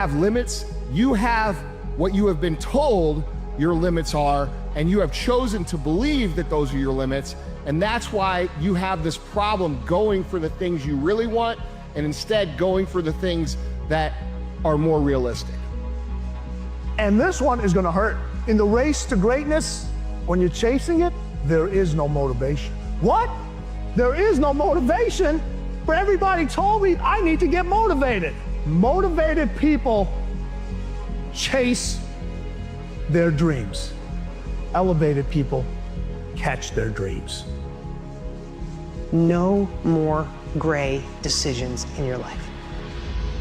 Have limits, you have what you have been told your limits are, and you have chosen to believe that those are your limits, and that's why you have this problem going for the things you really want and instead going for the things that are more realistic. And this one is gonna hurt. In the race to greatness, when you're chasing it, there is no motivation. What? There is no motivation? But everybody told me I need to get motivated. Motivated people chase their dreams. Elevated people catch their dreams. No more gray decisions in your life.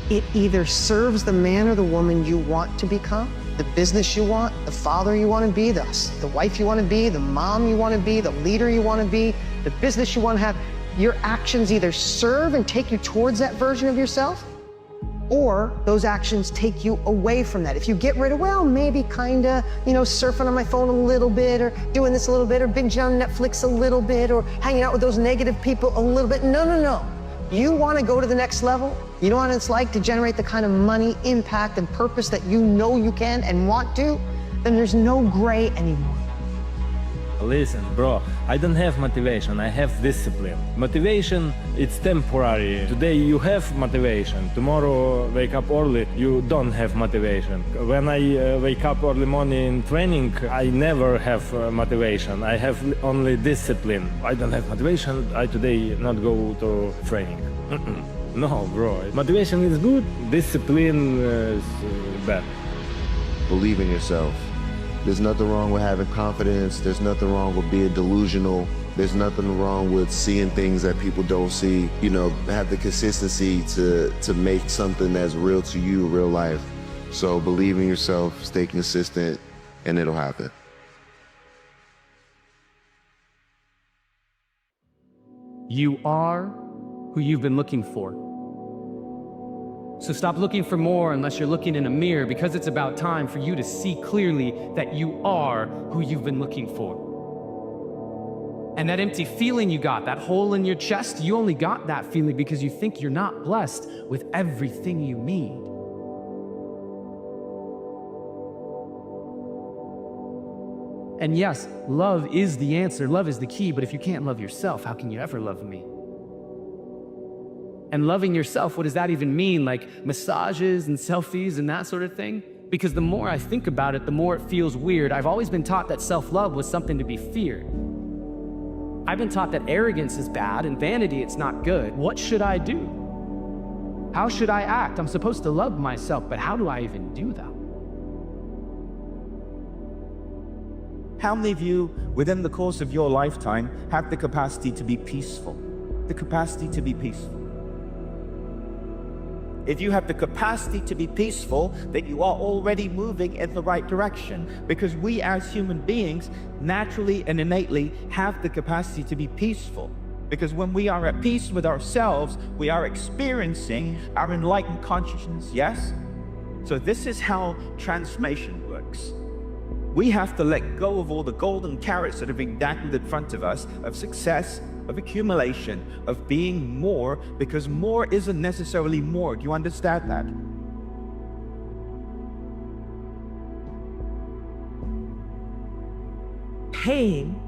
It either serves the man or the woman you want to become, the business you want, the father you want to be, the wife you want to be, the mom you want to be, the leader you want to be, the business you want to have. Your actions either serve and take you towards that version of yourself, or those actions take you away from that. If you get rid of, well, maybe kinda, surfing on my phone a little bit, or doing this a little bit, or binging on Netflix a little bit, or hanging out with those negative people a little bit. No. You wanna go to the next level? You know what it's like to generate the kind of money, impact, and purpose that you know you can and want to? Then there's no gray anymore. Listen, bro, I don't have motivation, I have discipline. Motivation, it's temporary. Today you have motivation, tomorrow wake up early, you don't have motivation. When I wake up early morning training, I never have motivation. I have only discipline. I don't have motivation, I today not go to training. No, bro, motivation is good, discipline is bad. Believe in yourself. There's nothing wrong with having confidence. There's nothing wrong with being delusional. There's nothing wrong with seeing things that people don't see. Have the consistency to make something that's real to you, real life. So believe in yourself, stay consistent, and it'll happen. You are who you've been looking for. So stop looking for more unless you're looking in a mirror, because it's about time for you to see clearly that you are who you've been looking for. And that empty feeling you got, that hole in your chest, you only got that feeling because you think you're not blessed with everything you need. And yes, love is the answer, love is the key, but if you can't love yourself, how can you ever love me? And loving yourself, what does that even mean? Like massages and selfies and that sort of thing? Because the more I think about it, the more it feels weird. I've always been taught that self-love was something to be feared. I've been taught that arrogance is bad and vanity, it's not good. What should I do? How should I act? I'm supposed to love myself, but how do I even do that? How many of you, within the course of your lifetime, have the capacity to be peaceful? The capacity to be peaceful. If you have the capacity to be peaceful, then you are already moving in the right direction, because we as human beings naturally and innately have the capacity to be peaceful. Because when we are at peace with ourselves, we are experiencing our enlightened consciousness, yes? So this is how transformation works. We have to let go of all the golden carrots that have been dangled in front of us, of success, of accumulation, of being more, because more isn't necessarily more. Do you understand that? Pain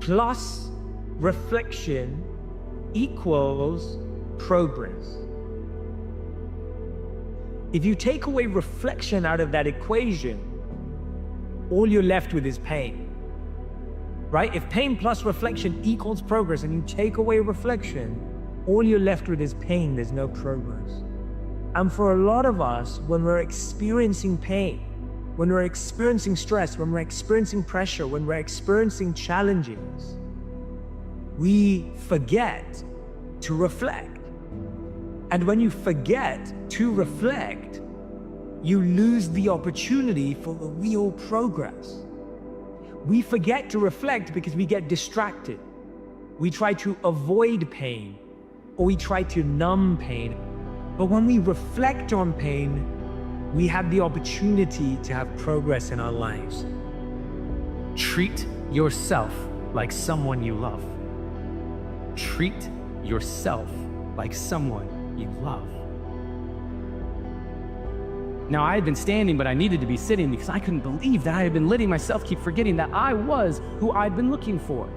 plus reflection equals progress. If you take away reflection out of that equation, all you're left with is pain. Right? If pain plus reflection equals progress and you take away reflection, all you're left with is pain, there's no progress. And for a lot of us, when we're experiencing pain, when we're experiencing stress, when we're experiencing pressure, when we're experiencing challenges, we forget to reflect. And when you forget to reflect, you lose the opportunity for the real progress. We forget to reflect because we get distracted. We try to avoid pain, or we try to numb pain. But when we reflect on pain, we have the opportunity to have progress in our lives. Treat yourself like someone you love. Treat yourself like someone you love. Now, I had been standing, but I needed to be sitting because I couldn't believe that I had been letting myself keep forgetting that I was who I'd been looking for.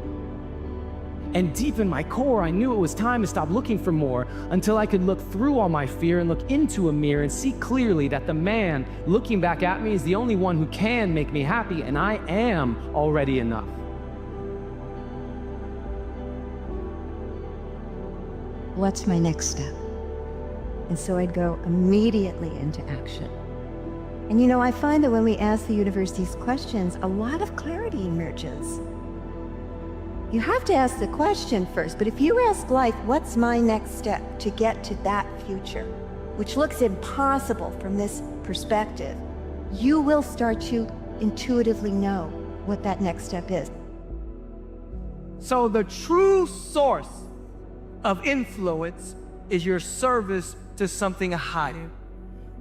And deep in my core, I knew it was time to stop looking for more until I could look through all my fear and look into a mirror and see clearly that the man looking back at me is the only one who can make me happy, and I am already enough. What's my next step? And so I'd go immediately into action. And you know, I find that when we ask the universe these questions, a lot of clarity emerges. You have to ask the question first, but if you ask life, what's my next step to get to that future, which looks impossible from this perspective, you will start to intuitively know what that next step is. So the true source of influence is your service to something higher.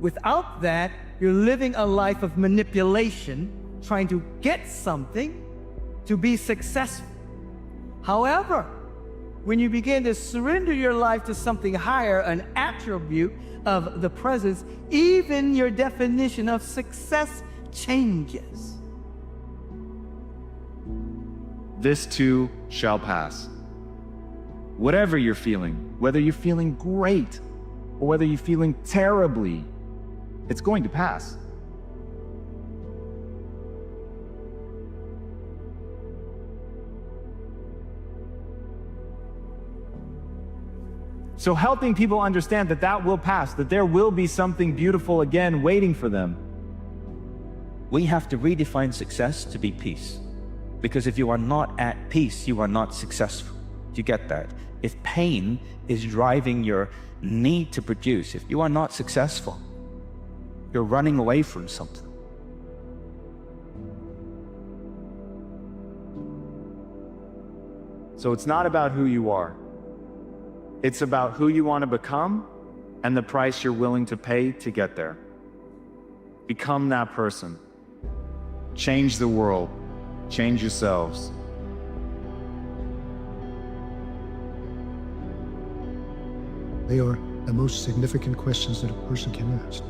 Without that, you're living a life of manipulation, trying to get something to be successful. However, when you begin to surrender your life to something higher, an attribute of the presence, even your definition of success changes. This too shall pass. Whatever you're feeling, whether you're feeling great or whether you're feeling terribly, it's going to pass. So helping people understand that that will pass, that there will be something beautiful again waiting for them. We have to redefine success to be peace. Because if you are not at peace, you are not successful. Do you get that? If pain is driving your need to produce, if you are not successful, you're running away from something. So it's not about who you are. It's about who you want to become and the price you're willing to pay to get there. Become that person. Change the world. Change yourselves. They are the most significant questions that a person can ask.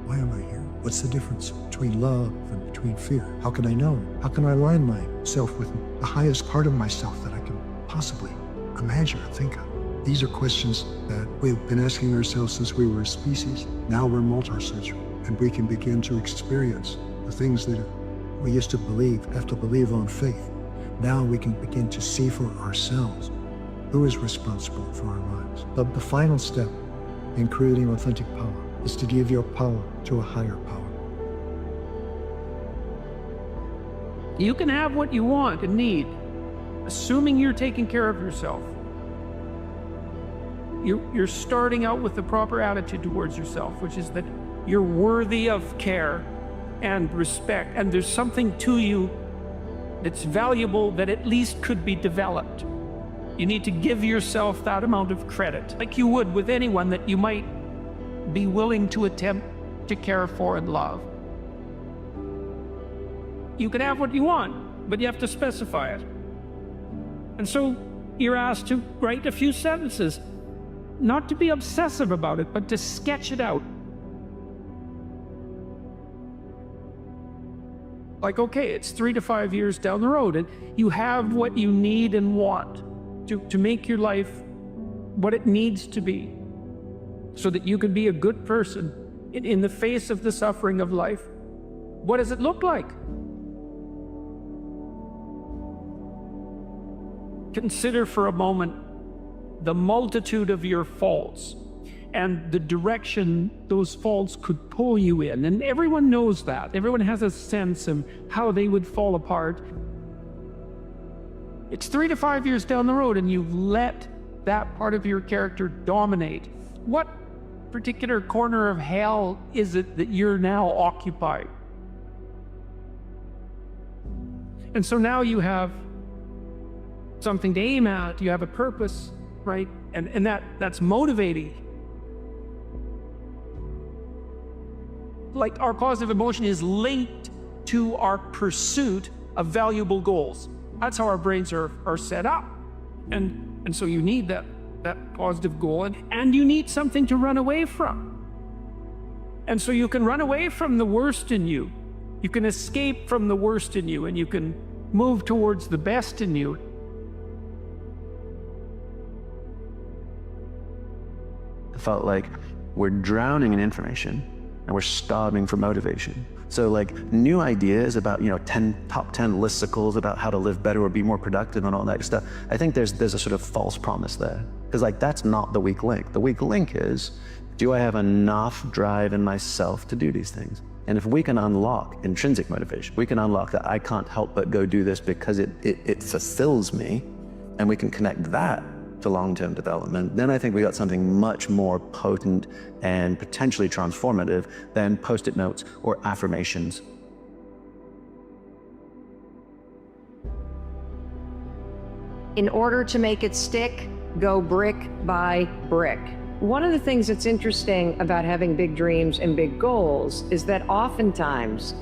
Why am I here? What's the difference between love and between fear? How can I know? How can I align myself with the highest part of myself that I can possibly imagine or think of? These are questions that we've been asking ourselves since we were a species. Now we're multisensory, and we can begin to experience the things that we used to have to believe on faith. Now we can begin to see for ourselves who is responsible for our lives. But the final step in creating authentic power is to give your power to a higher power. You can have what you want and need, assuming you're taking care of yourself. You're starting out with the proper attitude towards yourself, which is that you're worthy of care and respect, and there's something to you that's valuable that at least could be developed. You need to give yourself that amount of credit, like you would with anyone that you might be willing to attempt to care for and love. You can have what you want, but you have to specify it. And so you're asked to write a few sentences, not to be obsessive about it, but to sketch it out. Like, okay, it's 3 to 5 years down the road, and you have what you need and want to make your life what it needs to be, so that you can be a good person in the face of the suffering of life. What does it look like? Consider for a moment the multitude of your faults and the direction those faults could pull you in. And everyone knows that. Everyone has a sense of how they would fall apart. It's 3 to 5 years down the road and you've let that part of your character dominate. What particular corner of hell is it that you're now occupying? And so now you have something to aim at, you have a purpose, right? And that's motivating. Like, our positive emotion is linked to our pursuit of valuable goals. That's how our brains are set up. And so you need that positive goal, and you need something to run away from. And so you can run away from the worst in you. You can escape from the worst in you, and you can move towards the best in you. I felt like we're drowning in information and we're starving for motivation. So like new ideas about, top 10 listicles about how to live better or be more productive and all that stuff. I think there's a sort of false promise there. Because like that's not the weak link. The weak link is, do I have enough drive in myself to do these things? And if we can unlock intrinsic motivation, we can unlock that I can't help but go do this because it fulfills me, and we can connect that to long-term development, then I think we got something much more potent and potentially transformative than Post-it notes or affirmations. In order to make it stick, go brick by brick. One of the things that's interesting about having big dreams and big goals is that oftentimes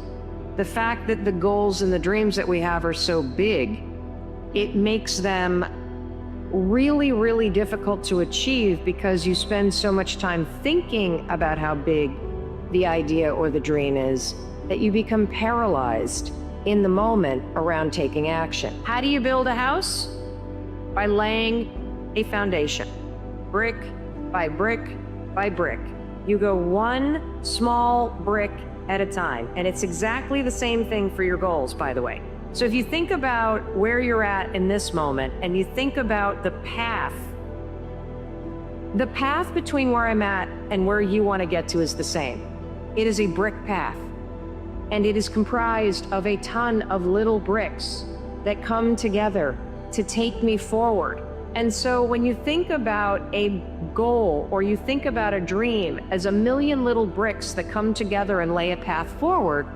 the fact that the goals and the dreams that we have are so big, it makes them really, really difficult to achieve because you spend so much time thinking about how big the idea or the dream is that you become paralyzed in the moment around taking action. How do you build a house? By laying a foundation, brick by brick by brick. You go one small brick at a time, and it's exactly the same thing for your goals, by the way. So if you think about where you're at in this moment and you think about the path between where I'm at and where you want to get to is the same. It is a brick path, and it is comprised of a ton of little bricks that come together to take me forward. And so when you think about a goal or you think about a dream as a million little bricks that come together and lay a path forward,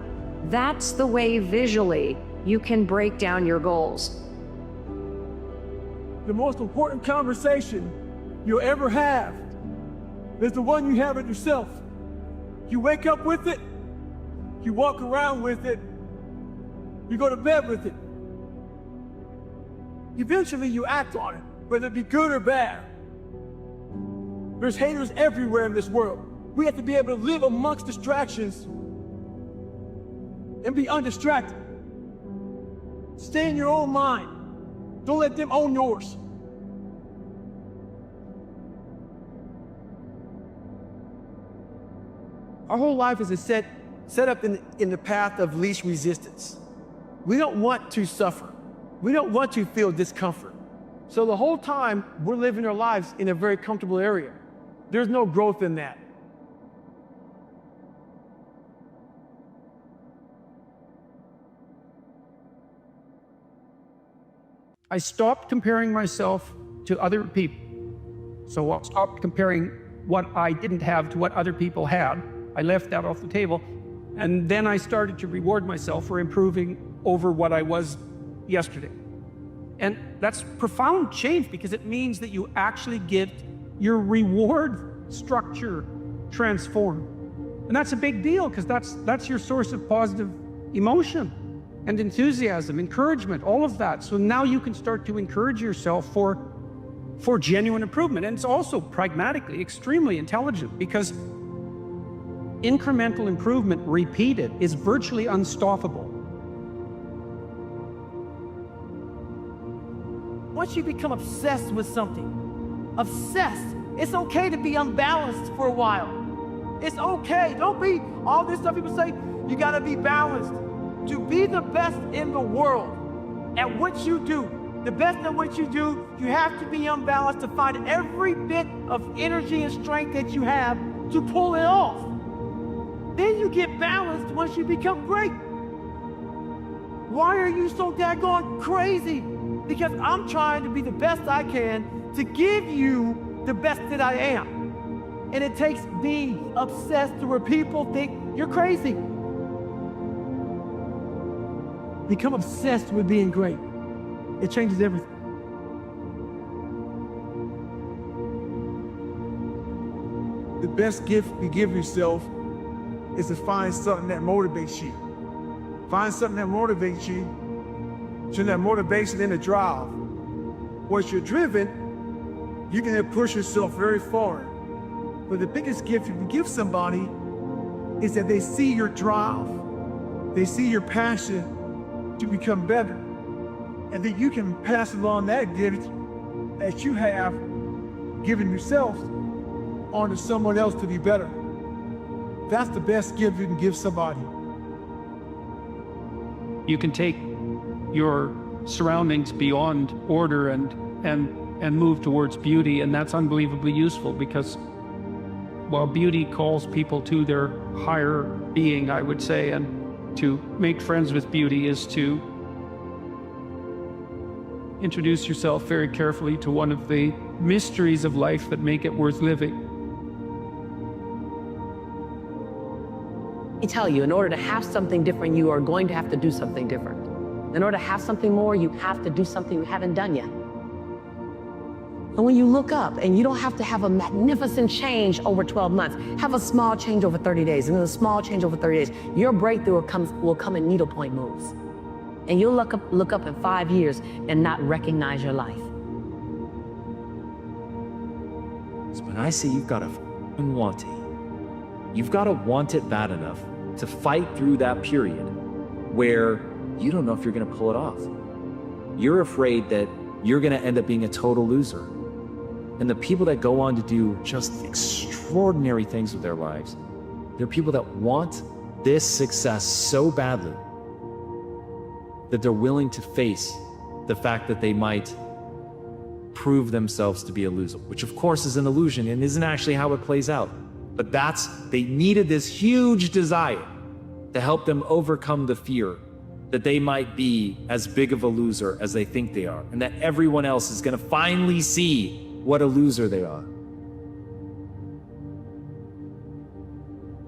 that's the way visually you can break down your goals. The most important conversation you'll ever have is the one you have with yourself. You wake up with it, you walk around with it, you go to bed with it. Eventually you act on it, whether it be good or bad. There's haters everywhere in this world. We have to be able to live amongst distractions and be undistracted. Stay in your own mind. Don't let them own yours. Our whole life is set up in the path of least resistance. We don't want to suffer. We don't want to feel discomfort. So the whole time, we're living our lives in a very comfortable area. There's no growth in that. I stopped comparing myself to other people. So I stopped comparing what I didn't have to what other people had. I left that off the table. And then I started to reward myself for improving over what I was yesterday. And that's profound change because it means that you actually get your reward structure transformed. And that's a big deal because that's your source of positive emotion and enthusiasm, encouragement, all of that. So now you can start to encourage yourself for genuine improvement. And it's also pragmatically extremely intelligent because incremental improvement repeated is virtually unstoppable. Once you become obsessed with something, it's okay to be unbalanced for a while. It's okay. Don't be all this stuff people say, you gotta be balanced. To be the best in the world at what you do, the best at what you do, you have to be unbalanced to find every bit of energy and strength that you have to pull it off. Then you get balanced once you become great. Why are you so daggone crazy? Because I'm trying to be the best I can to give you the best that I am. And it takes being obsessed to where people think you're crazy. Become obsessed with being great. It changes everything. The best gift you give yourself is to find something that motivates you. Find something that motivates you. Turn that motivation into drive. Once you're driven, you can push yourself very far. But the biggest gift you can give somebody is that they see your drive, they see your passion to become better, and that you can pass along that gift that you have given yourself onto someone else to be better. That's the best gift you can give somebody. You can take your surroundings beyond order and move towards beauty, and that's unbelievably useful because while beauty calls people to their higher being, I would say, and to make friends with beauty is to introduce yourself very carefully to one of the mysteries of life that make it worth living. I tell you, in order to have something different, you are going to have to do something different. In order to have something more, you have to do something you haven't done yet. And when you look up, and you don't have to have a magnificent change over 12 months, have a small change over 30 days, and then a small change over 30 days, your breakthrough will come in needlepoint moves. And you'll look up in 5 years and not recognize your life. So when I say you've got to want it, you've got to want it bad enough to fight through that period where you don't know if you're going to pull it off. You're afraid that you're going to end up being a total loser. And the people that go on to do just extraordinary things with their lives, they're people that want this success so badly that they're willing to face the fact that they might prove themselves to be a loser, which of course is an illusion and isn't actually how it plays out. But they needed this huge desire to help them overcome the fear that they might be as big of a loser as they think they are, and that everyone else is going to finally see what a loser they are.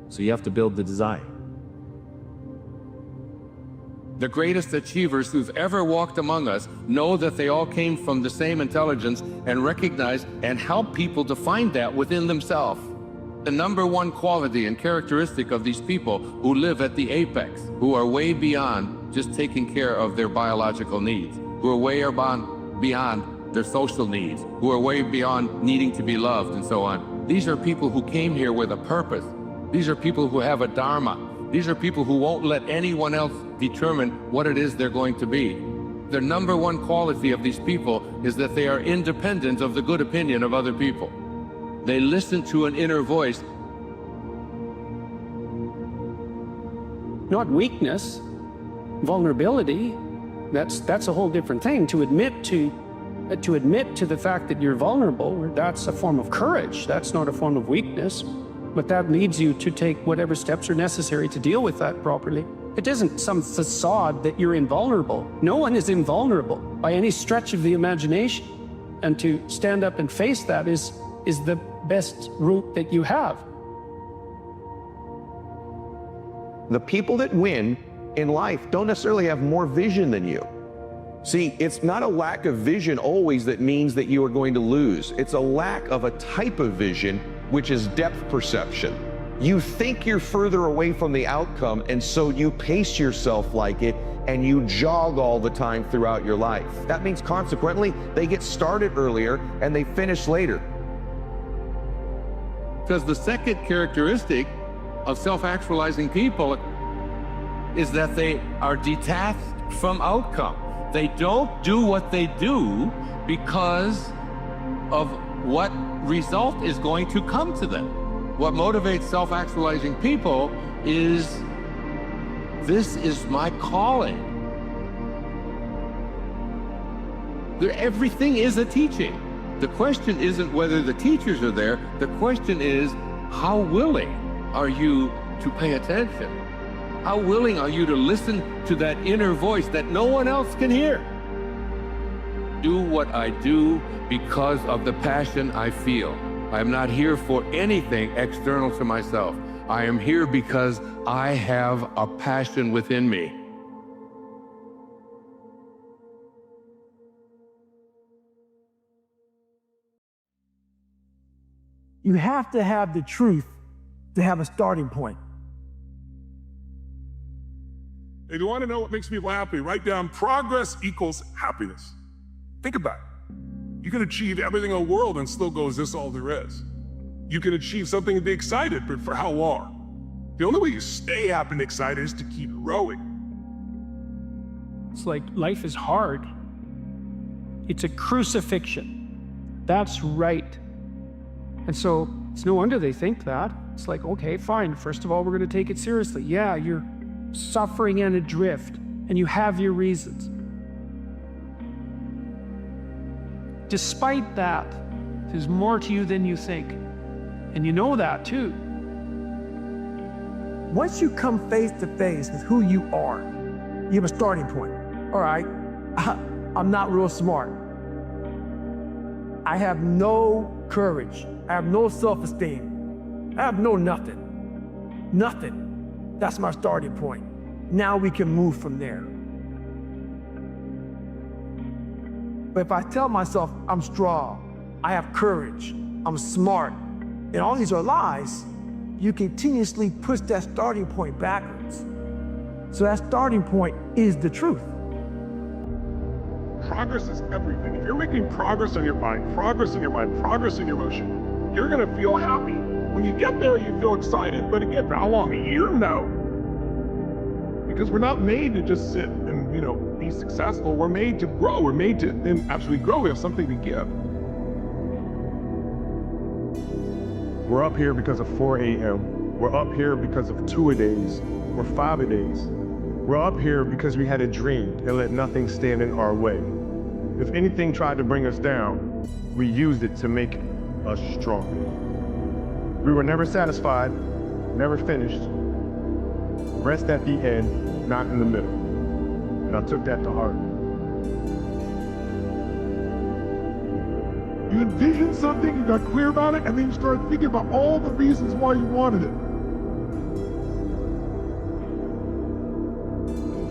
So you have to build the desire. The greatest achievers who've ever walked among us know that they all came from the same intelligence and recognize and help people to find that within themselves. The number one quality and characteristic of these people who live at the apex, who are way beyond just taking care of their biological needs, who are way beyond their social needs, who are way beyond needing to be loved and so on. These are people who came here with a purpose. These are people who have a dharma. These are people who won't let anyone else determine what it is they're going to be. The number one quality of these people is that they are independent of the good opinion of other people. They listen to an inner voice. Not weakness, vulnerability. That's a whole different thing. To admit to the fact that you're vulnerable, that's a form of courage. That's not a form of weakness. But that leads you to take whatever steps are necessary to deal with that properly. It isn't some facade that you're invulnerable. No one is invulnerable by any stretch of the imagination. And to stand up and face that is the best route that you have. The people that win in life don't necessarily have more vision than you. See, it's not a lack of vision always that means that you are going to lose. It's a lack of a type of vision, which is depth perception. You think you're further away from the outcome, and so you pace yourself like it, and you jog all the time throughout your life. That means consequently, they get started earlier and they finish later. Because the second characteristic of self-actualizing people is that they are detached from outcome. They don't do what they do because of what result is going to come to them. What motivates self-actualizing people is, this is my calling. Everything is a teaching. The question isn't whether the teachers are there. The question is, how willing are you to pay attention? How willing are you to listen to that inner voice that no one else can hear? Do what I do because of the passion I feel. I am not here for anything external to myself. I am here because I have a passion within me. You have to have the truth to have a starting point. If you want to know what makes people happy, write down progress equals happiness. Think about it. You can achieve everything in the world and still go, is this all there is? You can achieve something and be excited, but for how long? The only way you stay happy and excited is to keep growing. It's like life is hard. It's a crucifixion. That's right. And so it's no wonder they think that. It's like, okay, fine. First of all, we're going to take it seriously. Yeah, you're suffering and adrift, and you have your reasons. Despite that, there's more to you than you think. And you know that too. Once you come face to face with who you are, you have a starting point. All right, I'm not real smart. I have no courage. I have no self-esteem. I have no nothing. Nothing. That's my starting point. Now we can move from there. But if I tell myself I'm strong, I have courage, I'm smart, and all these are lies, you continuously push that starting point backwards. So that starting point is the truth. Progress is everything. If you're making progress on your mind, progress in your mind, progress in your emotion, you're gonna feel happy. When you get there, you feel excited, but again, for how long? A year? No. Because we're not made to just sit and, be successful. We're made to grow. We're made to then actually grow. We have something to give. We're up here because of 4 a.m. We're up here because of 2-a-days or 5-a-days. We're up here because we had a dream and let nothing stand in our way. If anything tried to bring us down, we used it to make us stronger. We were never satisfied, never finished. Rest at the end, not in the middle. And I took that to heart. You envisioned something, you got clear about it, and then you started thinking about all the reasons why you wanted it.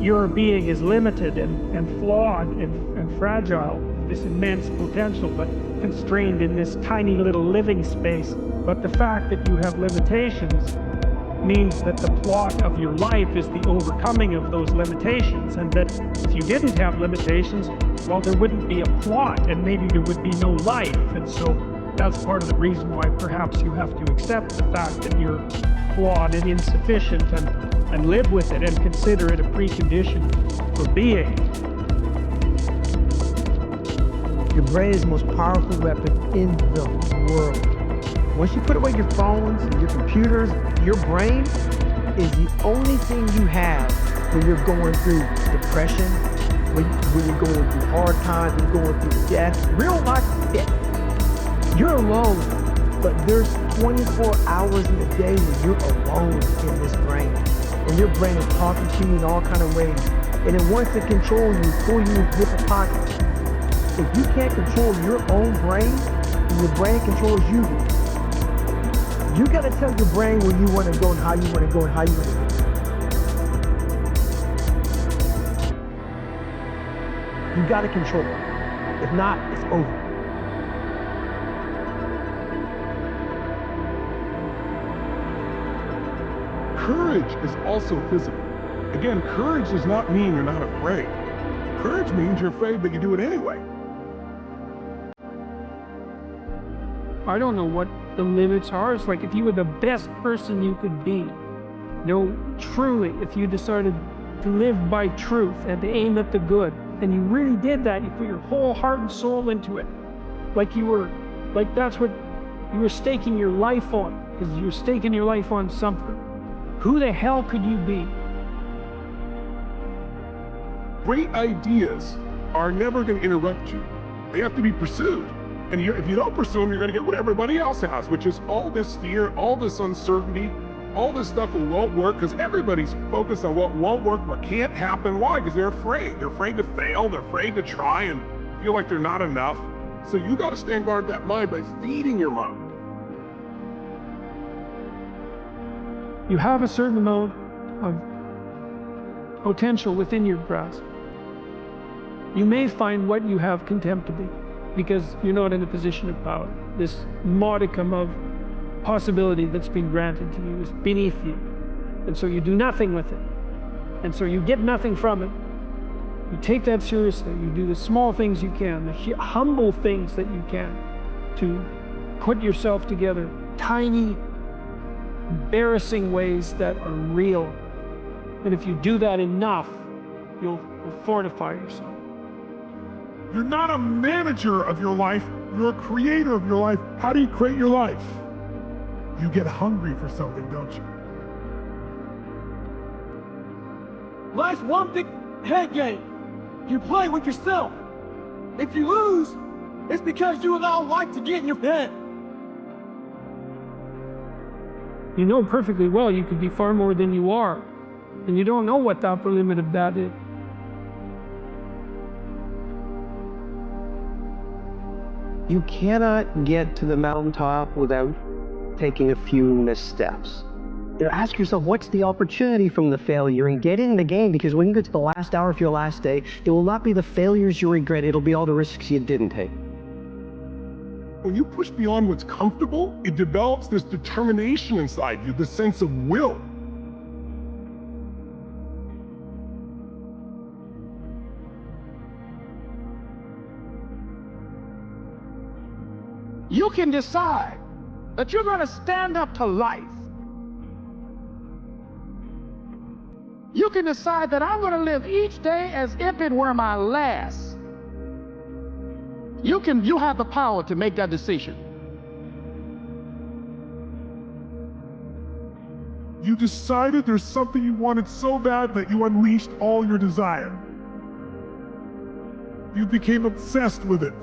Your being is limited and flawed and fragile, this immense potential, but constrained in this tiny little living space. But the fact that you have limitations means that the plot of your life is the overcoming of those limitations, and that if you didn't have limitations, well, there wouldn't be a plot, and maybe there would be no life. And so that's part of the reason why perhaps you have to accept the fact that you're flawed and insufficient, and live with it and consider it a precondition for being. Your brain is the most powerful weapon in the world. Once you put away your phones and your computers, your brain is the only thing you have when you're going through depression, when you're going through hard times, when you're going through death, real life death. You're alone, but there's 24 hours in a day when you're alone in this brain. And your brain is talking to you in all kinds of ways. And it wants to control you, pull you in different pockets. If you can't control your own brain, and your brain controls you, you gotta tell your brain where you wanna go and how you wanna go and how you wanna go. You gotta control it. If not, it's over. Courage is also physical. Again, courage does not mean you're not afraid. Courage means you're afraid, but you do it anyway. I don't know what the limits are. It's like if you were the best person you could be. Truly, if you decided to live by truth and to aim at the good, and you really did that, you put your whole heart and soul into it. That's what you were staking your life on, because you're staking your life on something. Who the hell could you be? Great ideas are never going to interrupt you. They have to be pursued. And if you don't pursue them, you're going to get what everybody else has, which is all this fear, all this uncertainty, all this stuff that won't work, because everybody's focused on what won't work, what can't happen. Why? Because they're afraid. They're afraid to fail. They're afraid to try and feel like they're not enough. So you got to stand guard that mind by feeding your mind. You have a certain amount of potential within your grasp. You may find what you have contemptible because you're not in a position of power. This modicum of possibility that's been granted to you is beneath you. And so you do nothing with it. And so you get nothing from it. You take that seriously. You do the small things you can, the humble things that you can to put yourself together. Tiny embarrassing ways that are real. And if you do that enough, you'll fortify yourself. You're not a manager of your life, you're a creator of your life. How do you create your life? You get hungry for something, don't you? Life's one big head game. You play with yourself. If you lose, it's because you allow life to get in your head. You know perfectly well you could be far more than you are, and you don't know what the upper limit of that is. You cannot get to the mountaintop without taking a few missteps. You know, ask yourself, what's the opportunity from the failure, and get in the game, because when you get to the last hour of your last day, it will not be the failures you regret, it'll be all the risks you didn't take. When you push beyond what's comfortable, it develops this determination inside you, this sense of will. You can decide that you're going to stand up to life. You can decide that I'm going to live each day as if it were my last. You have the power to make that decision. You decided there's something you wanted so bad that you unleashed all your desire. You became obsessed with it.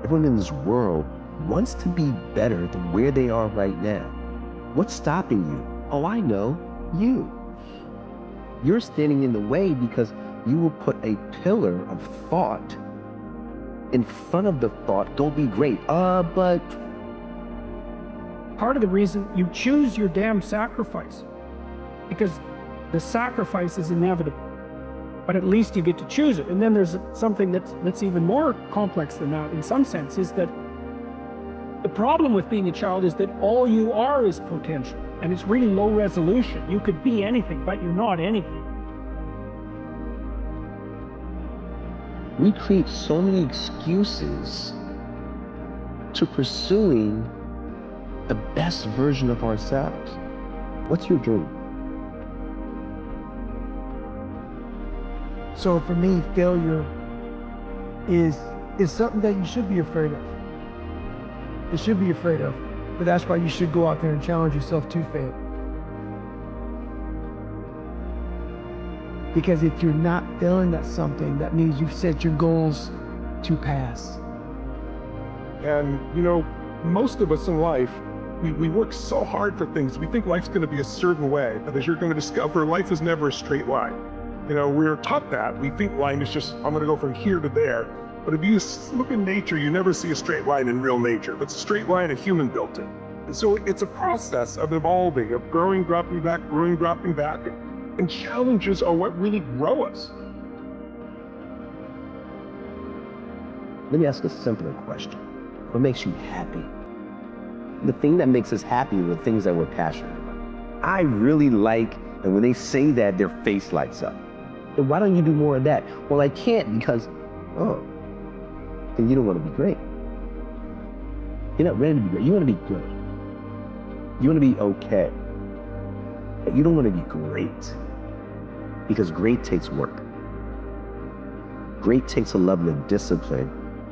Everyone in this world wants to be better than where they are right now. What's stopping you? Oh, I know. You. You're standing in the way because you will put a pillar of thought in front of the thought. Don't be great. But Part of the reason you choose your damn sacrifice, because the sacrifice is inevitable, but at least you get to choose it. And then there's something that's even more complex than that in some sense, is that the problem with being a child is that all you are is potential, and it's really low resolution. You could be anything, but you're not anything. we create so many excuses to pursuing the best version of ourselves. What's your dream? So for me, failure is something that you should be afraid of. You should be afraid of. But that's why you should go out there and challenge yourself to fail. Because if you're not failing at something, that means you've set your goals to pass. And, you know, most of us in life, we work so hard for things. We think life's going to be a certain way. But as you're going to discover, life is never a straight line. You know, we're taught that. We think line is just, I'm going to go from here to there. But if you look in nature, you never see a straight line in real nature. It's a straight line a human built it. And so it's a process of evolving, of growing, dropping back, growing, dropping back. And challenges are what really grow us. Let me ask a simpler question. What makes you happy? The thing that makes us happy are the things that we're passionate about. I really like, and when they say that, their face lights up. Then why don't you do more of that? Well, I can't because, oh, then you don't want to be great. You're not ready to be great. You want to be good. You want to be okay. But you don't want to be great. Because great takes work. Great takes a level of discipline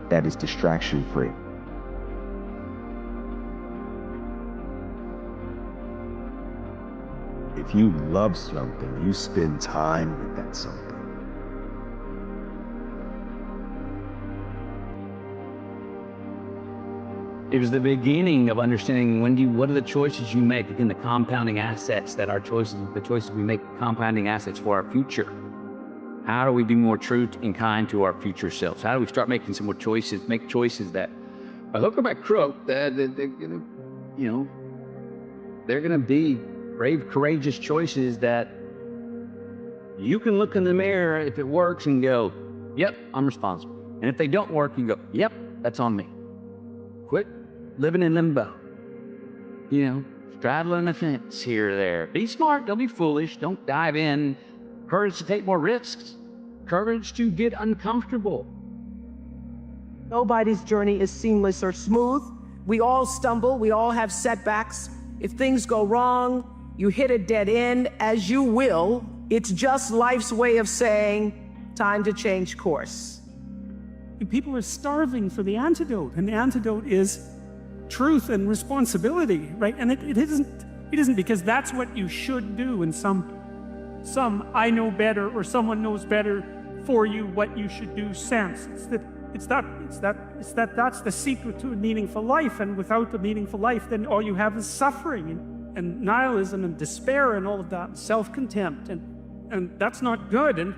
that is distraction-free. If you love something, you spend time with that something. It was the beginning of understanding what are the choices you make, again, the compounding assets that the choices we make, compounding assets for our future. How do we be more true and kind to our future selves? How do we start making some more choices, make choices that, by hook or by crook, they're gonna be brave, courageous choices that you can look in the mirror if it works and go, yep, I'm responsible. And if they don't work, you go, yep, that's on me. Quit living in limbo. Straddling a fence here or there. Be smart, don't be foolish. Don't dive in courage to take more risks, courage to get uncomfortable. Nobody's journey is seamless or smooth. We all stumble, we all have setbacks. If things go wrong, you hit a dead end, as you will. It's just life's way of saying, time to change course. People are starving for the antidote, and the antidote is truth and responsibility, right? And it isn't because that's what you should do in some I know better or someone knows better for you what you should do sense. It's that's the secret to a meaningful life, and without the meaningful life, then all you have is suffering and nihilism and despair and all of that, and self-contempt, and that's not good. And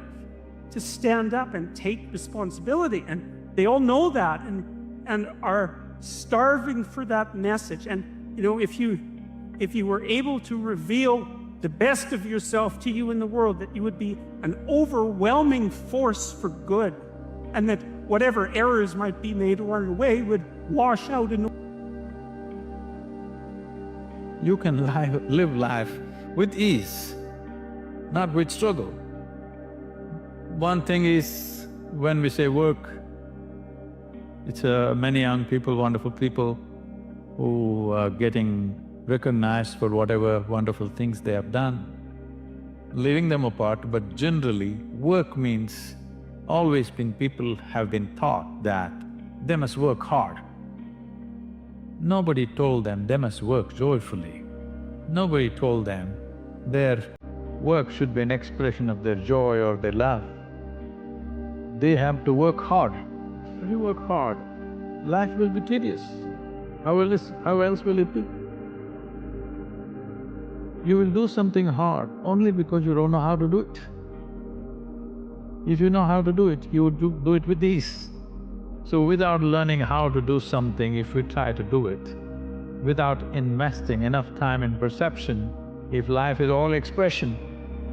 to stand up and take responsibility, and they all know that and are starving for that message. And you know, if you were able to reveal the best of yourself to you in the world, that you would be an overwhelming force for good, and that whatever errors might be made along the way would wash out in. You can live life with ease, not with struggle. One thing is, when we say work, it's many young people, wonderful people who are getting recognized for whatever wonderful things they have done, leaving them apart. But generally, work means always been, people have been taught that they must work hard. Nobody told them they must work joyfully. Nobody told them their work should be an expression of their joy or their love. They have to work hard. If you work hard, life will be tedious. How else will it be? You will do something hard only because you don't know how to do it. If you know how to do it, you would do it with ease. So without learning how to do something, if we try to do it, without investing enough time in perception, if life is all expression,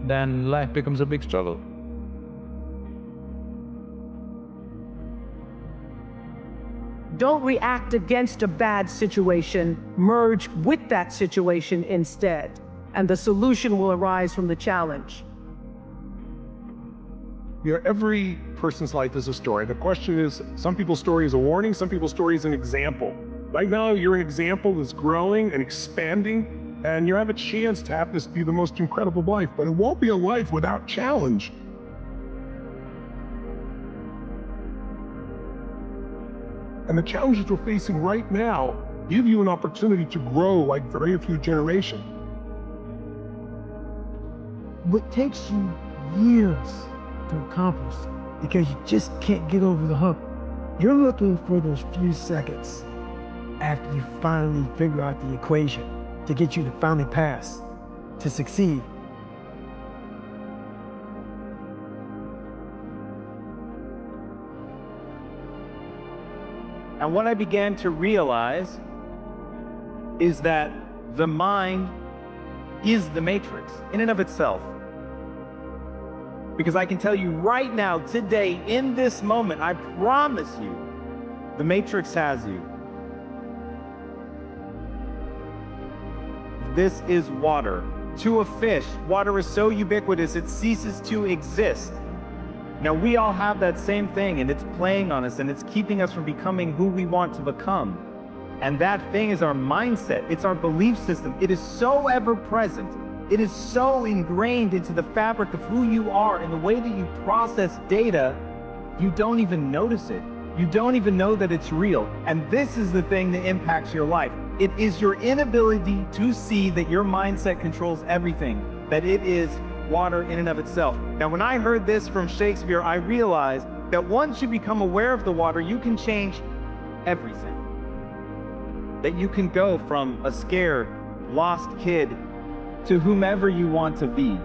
then life becomes a big struggle. Don't react against a bad situation, merge with that situation instead, and the solution will arise from the challenge. Every person's life is a story. The question is, some people's story is a warning, some people's story is an example. Right now, you're an example that's growing and expanding, and you have a chance to have this be the most incredible life, but it won't be a life without challenge. And the challenges we're facing right now give you an opportunity to grow like very few generations. What takes you years to accomplish, because you just can't get over the hump. You're looking for those few seconds after you finally figure out the equation to get you to finally pass, to succeed. And what I began to realize is that the mind is the matrix in and of itself. Because I can tell you right now, today, in this moment, I promise you, the matrix has you. This is water. To a fish, water is so ubiquitous it ceases to exist. Now, we all have that same thing, and it's playing on us, and it's keeping us from becoming who we want to become. And that thing is our mindset. It's our belief system. It is so ever present. It is so ingrained into the fabric of who you are and the way that you process data, you don't even notice it. You don't even know that it's real. And this is the thing that impacts your life. It is your inability to see that your mindset controls everything, that it is water in and of itself. Now, when I heard this from Shakespeare, I realized that once you become aware of the water, you can change everything. That you can go from a scared, lost kid to whomever you want to be.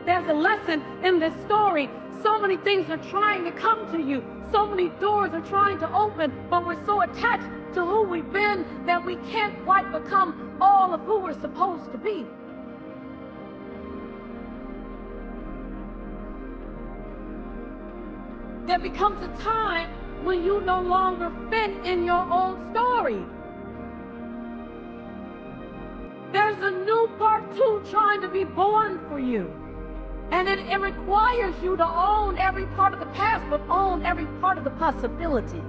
There's a lesson in this story. So many things are trying to come to you. So many doors are trying to open, but we're so attached to who we've been that we can't quite become all of who we're supposed to be. There becomes a time when you no longer fit in your own story. There's a new part two trying to be born for you. And it requires you to own every part of the past, but own every part of the possibility.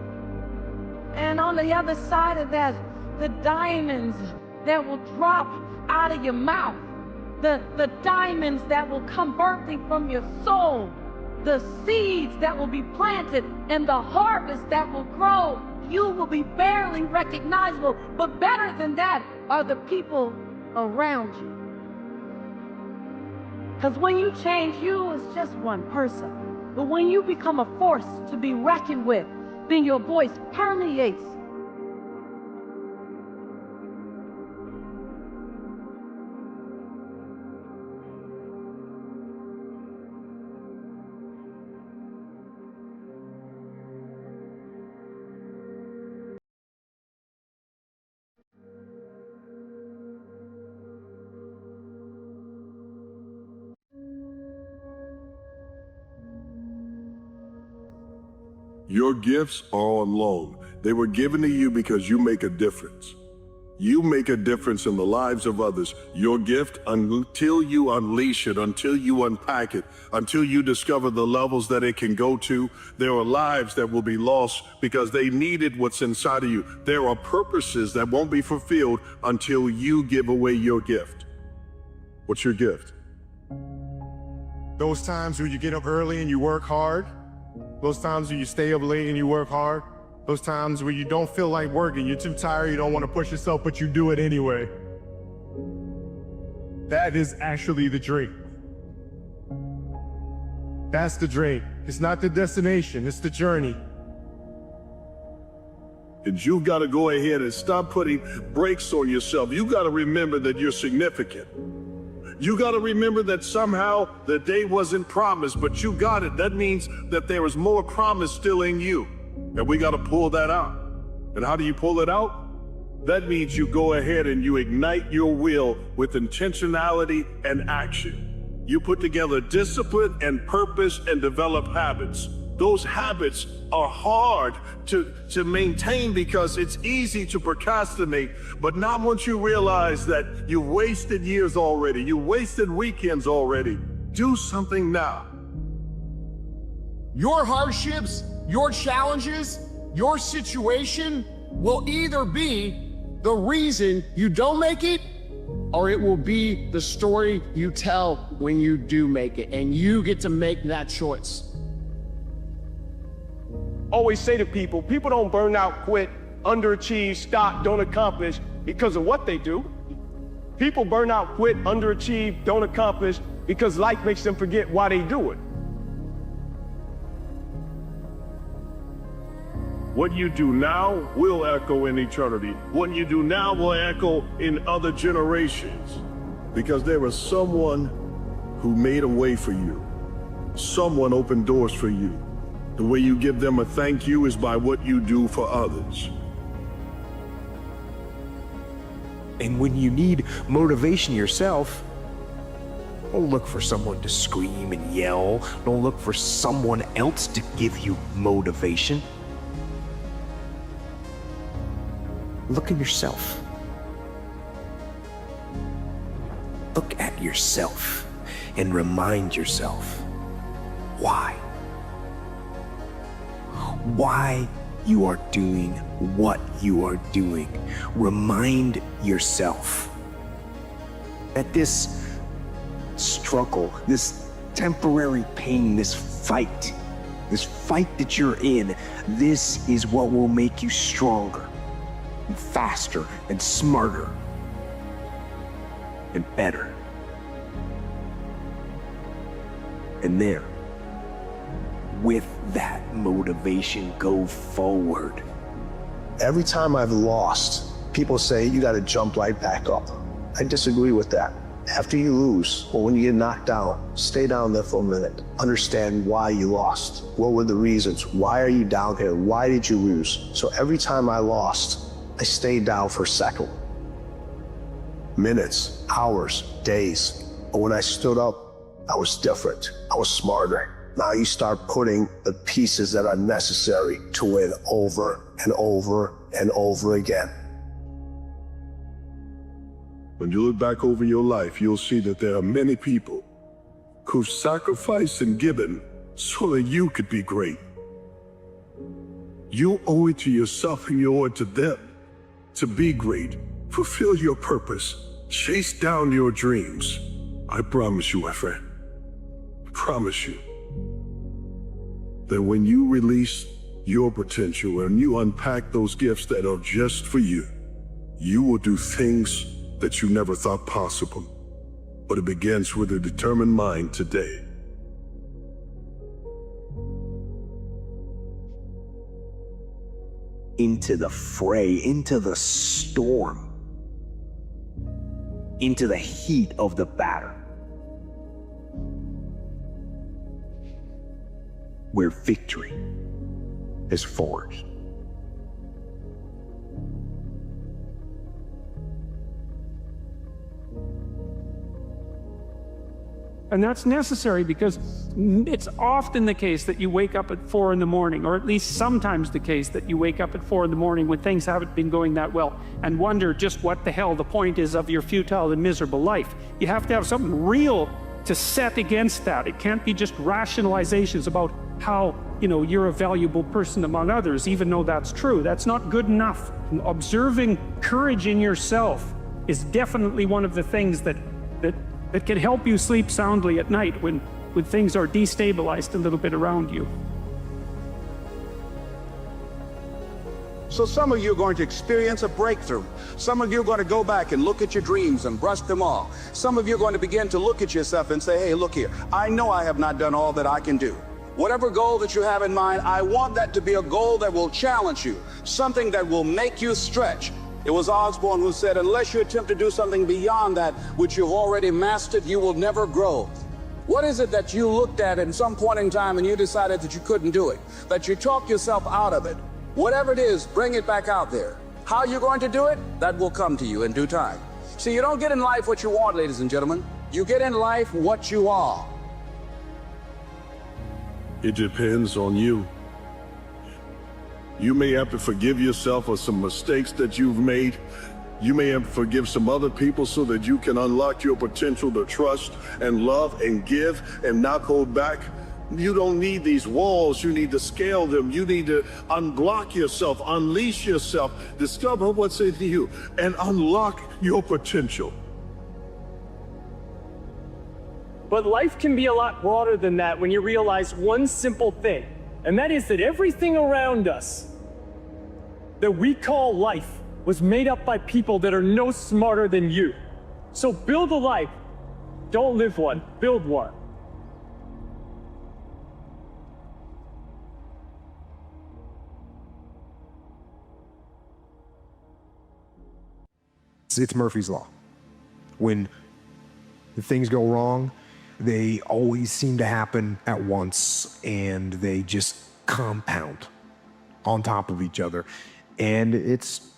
And on the other side of that, the diamonds that will drop out of your mouth, the diamonds that will come birthing from your soul, the seeds that will be planted, and the harvest that will grow. You will be barely recognizable, but better than that are the people around you. Because when you change, you is just one person. But when you become a force to be reckoned with, then your voice permeates. Your gifts are on loan. They were given to you because you make a difference. You make a difference in the lives of others. Your gift, until you unleash it, until you unpack it, until you discover the levels that it can go to, there are lives that will be lost because they needed what's inside of you. There are purposes that won't be fulfilled until you give away your gift. What's your gift? Those times when you get up early and you work hard, those times when you stay up late and you work hard, those times where you don't feel like working, you're too tired, you don't want to push yourself, but you do it anyway. That is actually the dream. That's the dream. It's not the destination, it's the journey. And you've got to go ahead and stop putting brakes on yourself. You got to remember that you're significant. You got to remember that somehow the day wasn't promised, but you got it. That means that there is more promise still in you. And we got to pull that out. And how do you pull it out? That means you go ahead and you ignite your will with intentionality and action. You put together discipline and purpose and develop habits. Those habits are hard to maintain because it's easy to procrastinate, but not once you realize that you wasted years already, you wasted weekends already. Do something now. Your hardships, your challenges, your situation will either be the reason you don't make it, or it will be the story you tell when you do make it, and you get to make that choice. Always say to people, people don't burn out, quit, underachieve, stop, don't accomplish because of what they do. People burn out, quit, underachieve, don't accomplish because life makes them forget why they do it. What you do now will echo in eternity. What you do now will echo in other generations. Because there was someone who made a way for you. Someone opened doors for you. The way you give them a thank you is by what you do for others. And when you need motivation yourself, don't look for someone to scream and yell. Don't look for someone else to give you motivation. Look at yourself. Look at yourself and remind yourself why. Why you are doing what you are doing. Remind yourself that this struggle, this temporary pain, this fight that you're in, this is what will make you stronger and faster and smarter and better. And there, with that motivation, go forward. Every time I've lost, people say you got to jump right back up. I disagree with that. After you lose, or when you get knocked down, stay down there for a minute. Understand why you lost. What were the reasons? Why are you down here? Why did you lose? So every time I lost, I stayed down for a second. Minutes, hours, days. But when I stood up, I was different. I was smarter. Now you start putting the pieces that are necessary to win over and over and over again. When you look back over your life, you'll see that there are many people who've sacrificed and given so that you could be great. You owe it to yourself and you owe it to them to be great. Fulfill your purpose. Chase down your dreams. I promise you, my friend, I promise you that when you release your potential and you unpack those gifts that are just for you, you will do things that you never thought possible. But it begins with a determined mind today. Into the fray, into the storm, into the heat of the battle, where victory is forged. And that's necessary because it's often the case that you wake up at 4 in the morning, or at least sometimes the case that you wake up at 4 in the morning when things haven't been going that well and wonder just what the hell the point is of your futile and miserable life. You have to have something real to set against that. It can't be just rationalizations about how, you're a valuable person among others, even though that's true. That's not good enough. Observing courage in yourself is definitely one of the things that can help you sleep soundly at night when things are destabilized a little bit around you. So some of you are going to experience a breakthrough. Some of you are going to go back and look at your dreams and brush them off. Some of you are going to begin to look at yourself and say, hey, look here, I know I have not done all that I can do. Whatever goal that you have in mind, I want that to be a goal that will challenge you, something that will make you stretch. It was Osborne who said, unless you attempt to do something beyond that which you've already mastered, you will never grow. What is it that you looked at some point in time and you decided that you couldn't do it, that you talked yourself out of it? Whatever it is, bring it back out there. How you're going to do it, that will come to you in due time. See, you don't get in life what you want, ladies and gentlemen. You get in life what you are. It depends on you. You may have to forgive yourself for some mistakes that you've made. You may have to forgive some other people so that you can unlock your potential to trust and love and give and not hold back. You don't need these walls. You need to scale them. You need to unblock yourself, unleash yourself, discover what's in you, and unlock your potential. But life can be a lot broader than that when you realize one simple thing, and that is that everything around us that we call life was made up by people that are no smarter than you. So build a life. Don't live one, build one. It's Murphy's Law. When things go wrong, they always seem to happen at once, and they just compound on top of each other. And it's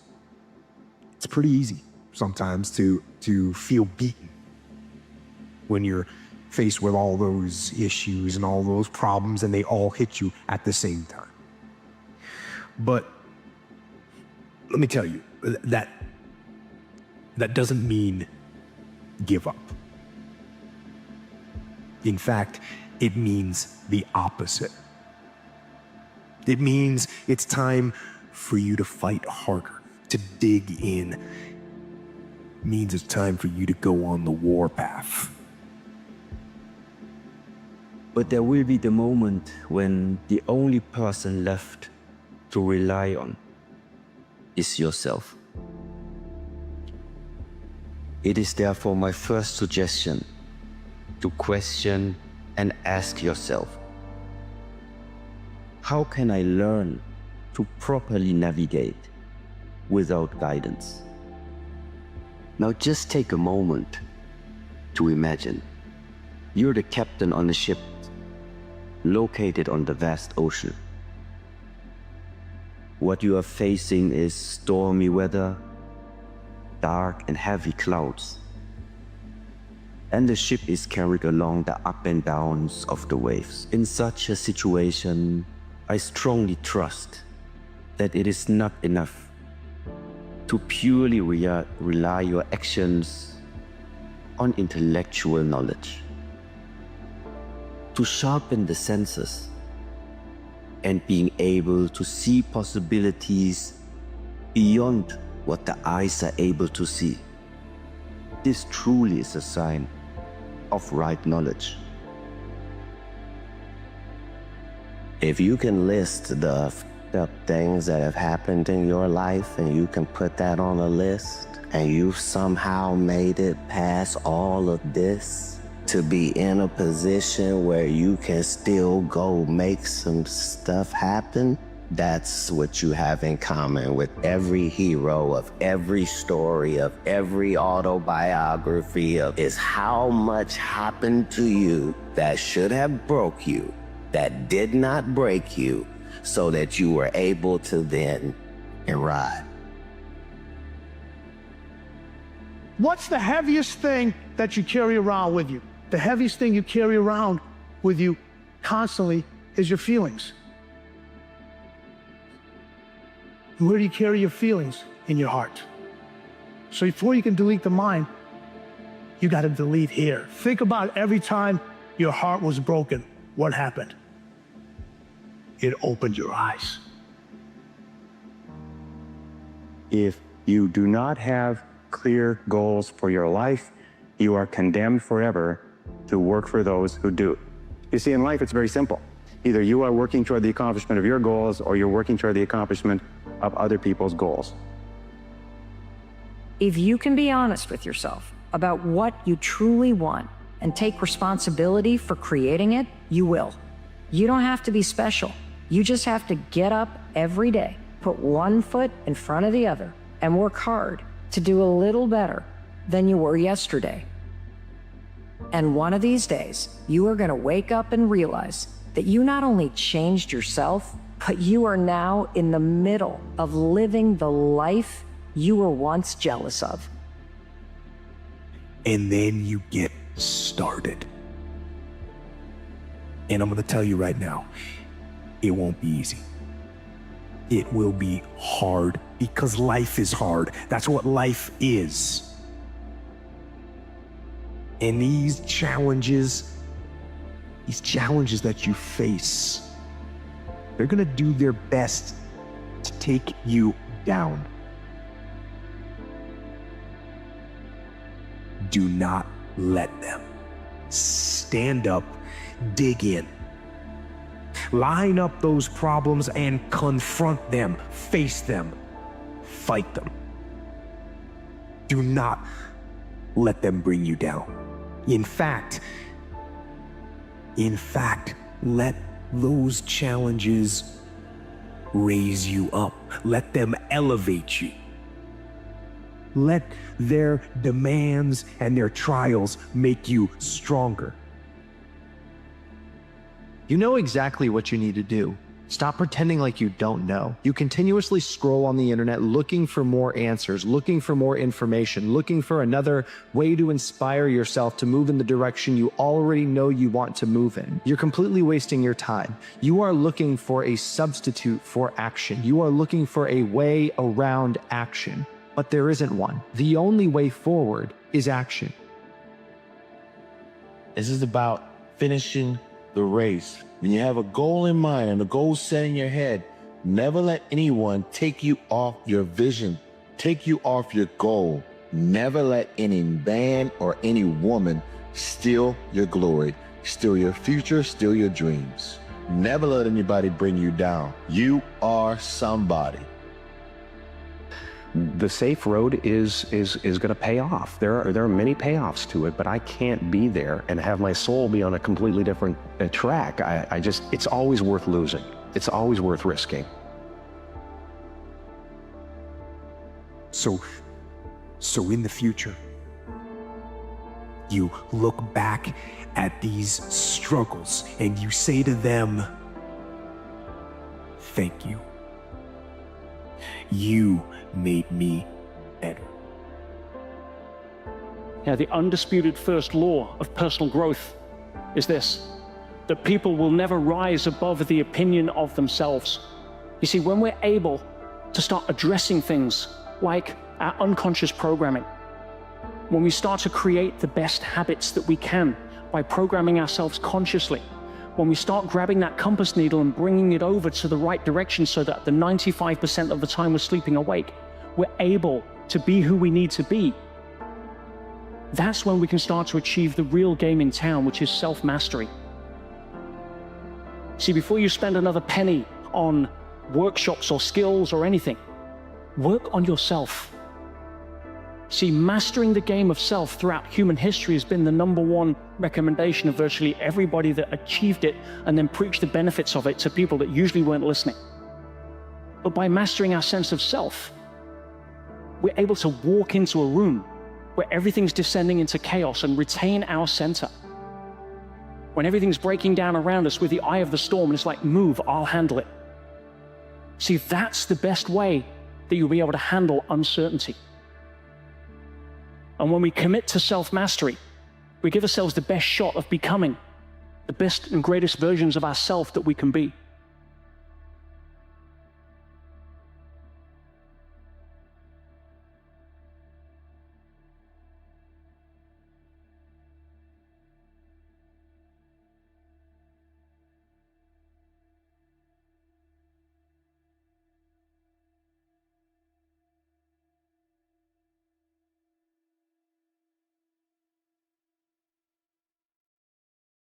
pretty easy sometimes to feel beaten when you're faced with all those issues and all those problems, and they all hit you at the same time. But let me tell you, that doesn't mean give up. In fact, it means the opposite. It means it's time for you to fight harder, to dig in. It means it's time for you to go on the warpath. But there will be the moment when the only person left to rely on is yourself. It is therefore my first suggestion to question and ask yourself, how can I learn to properly navigate without guidance? Now just take a moment to imagine you're the captain on a ship located on the vast ocean. What you are facing is stormy weather, dark and heavy clouds, and the ship is carried along the up and downs of the waves. In such a situation, I strongly trust that it is not enough to purely rely your actions on intellectual knowledge, to sharpen the senses and being able to see possibilities beyond what the eyes are able to see. This truly is a sign of right knowledge. If you can list the things that have happened in your life and you can put that on a list, and you've somehow made it past all of this to be in a position where you can still go make some stuff happen, that's what you have in common with every hero of every story, of every autobiography, is how much happened to you that should have broke you, that did not break you, so that you were able to then ride. What's the heaviest thing that you carry around with you? The heaviest thing you carry around with you constantly is your feelings. Where do you carry your feelings? In your heart. So before you can delete the mind, you got to delete here. Think about every time your heart was broken. What happened? It opened your eyes. If you do not have clear goals for your life, you are condemned forever to work for those who do. You see, in life, it's very simple. Either you are working toward the accomplishment of your goals, or you're working toward the accomplishment of other people's goals. If you can be honest with yourself about what you truly want and take responsibility for creating it, you will. You don't have to be special. You just have to get up every day, put one foot in front of the other, and work hard to do a little better than you were yesterday. And one of these days, you are going to wake up and realize that you not only changed yourself, but you are now in the middle of living the life you were once jealous of. And then you get started. And I'm gonna tell you right now, it won't be easy. It will be hard because life is hard. That's what life is. And these challenges that you face, they're gonna do their best to take you down. Do not let them. Stand up, dig in. Line up those problems and confront them, face them, fight them. Do not let them bring you down. In fact, let those challenges raise you up. Let them elevate you. Let their demands and their trials make you stronger. You know exactly what you need to do. Stop pretending like you don't know. You continuously scroll on the internet looking for more answers, looking for more information, looking for another way to inspire yourself to move in the direction you already know you want to move in. You're completely wasting your time. You are looking for a substitute for action. You are looking for a way around action, but there isn't one. The only way forward is action. This is about finishing the race. When you have a goal in mind and a goal set in your head, never let anyone take you off your vision, take you off your goal. Never let any man or any woman steal your glory, steal your future, steal your dreams. Never let anybody bring you down. You are somebody. The safe road is going to pay off. There are many payoffs to it, but I can't be there and have my soul be on a completely different track. It's always worth losing. It's always worth risking. So in the future, you look back at these struggles and you say to them, thank you. You made me better. Now, the undisputed first law of personal growth is this, that people will never rise above the opinion of themselves. You see, when we're able to start addressing things like our unconscious programming, when we start to create the best habits that we can by programming ourselves consciously, when we start grabbing that compass needle and bringing it over to the right direction so that the 95% of the time we're sleeping awake, we're able to be who we need to be, that's when we can start to achieve the real game in town, which is self-mastery. See, before you spend another penny on workshops or skills or anything, work on yourself. See, mastering the game of self throughout human history has been the #1 recommendation of virtually everybody that achieved it and then preached the benefits of it to people that usually weren't listening. But by mastering our sense of self, we're able to walk into a room where everything's descending into chaos and retain our center. When everything's breaking down around us with the eye of the storm, and it's like, move, I'll handle it. See, that's the best way that you'll be able to handle uncertainty. And when we commit to self-mastery, we give ourselves the best shot of becoming the best and greatest versions of ourselves that we can be.